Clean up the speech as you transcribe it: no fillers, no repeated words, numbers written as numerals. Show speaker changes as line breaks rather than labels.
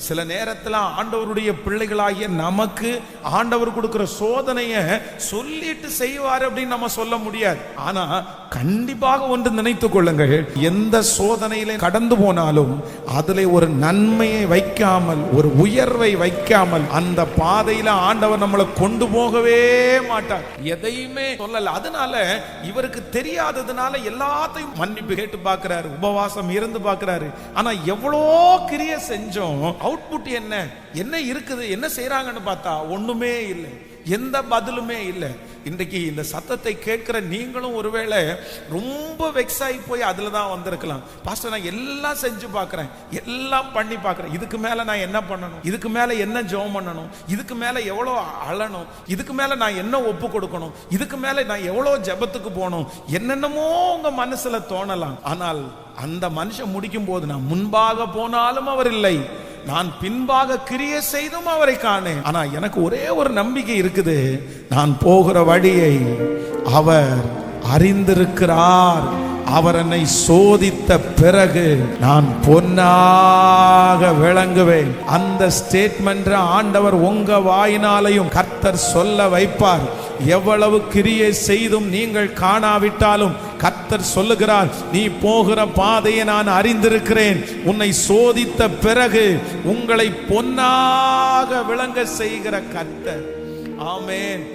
சில நேரத்தில் ஆண்டவருடைய பிள்ளைகளாகிய நமக்கு ஆண்டவர் கொடுக்கிற சோதனையை சொல்லிட்டு செய்வார் அப்படின்னு நம்ம சொல்ல முடியாது. ஆனா கண்டிப்பாக ஒன்று நினைத்துக் கொள்ளுங்கள், எந்த சோதனையில கடந்து போனாலும் அதுல ஒரு நன்மையை வைக்காமல், ஒரு உயர்வை வைக்காமல் அந்த பாதையில ஆண்டவர் நம்மளை கொண்டு போகவே மாட்டார். எதையுமே சொல்லல. அதனால இவருக்கு தெரியாததுனால எல்லாத்தையும் மன்னிப்பு கேட்டு பார்க்கிறாரு, உபவாசம் இருந்து பார்க்கிறாரு. ஆனா எவ்வளோ கிரிய செஞ்சோம், அவுட்புட் என்ன என்ன இருக்குது, என்ன செய்யறாங்கன்னு பார்த்தா ஒண்ணுமே இல்லை, எந்த பதிலுமே இல்லை. இன்றைக்கு இந்த சத்தத்தை கேட்கிற நீங்களும் ஒருவேளை ரொம்ப வெக்ஸ் ஆகி போய் அதுல தான் வந்திருக்கலாம். பாஸ்டர், நான் எல்லாம் செஞ்சு பார்க்கிறேன், எல்லாம் பண்ணி பார்க்கிறேன், இதுக்கு மேல நான் என்ன பண்ணணும், இதுக்கு மேல என்ன ஜெபம் பண்ணணும், இதுக்கு மேல எவ்வளோ அழணும், இதுக்கு மேல நான் என்ன ஒப்பு கொடுக்கணும், இதுக்கு மேல நான் எவ்வளோ ஜெபத்துக்கு போகணும், என்னென்னமோ உங்க மனசுல தோணலாம். ஆனால் அந்த மனுஷன் முடிக்கும் போது, நான் முன்பாக போனாலும் அவர் இல்லை, நான் பின்பாக கிரியை செய்தும் அவரை காணேன். ஆனா எனக்கு ஒரே ஒரு நம்பிக்கை இருக்குது, நான் போகிற வழியை அவர் அறிந்திருக்கிறார். அவர் என்னை சோதித்த பிறகு நான் பொன்னாக விளங்குவேன். அந்த ஸ்டேட்மெண்ட் ஆண்டவர் உங்க வாயினாலையும் கர்த்தர் சொல்ல வைப்பார். எவ்வளவு கிரியை செய்தும் நீங்கள் காணாவிட்டாலும் கர்த்தர் சொல்லுகிறார், நீ போகிற பாதையை நான் அறிந்திருக்கிறேன். உன்னை சோதித்த பிறகு உங்களை பொன்னாக விளங்க செய்கிற கர்த்தர். ஆமென்.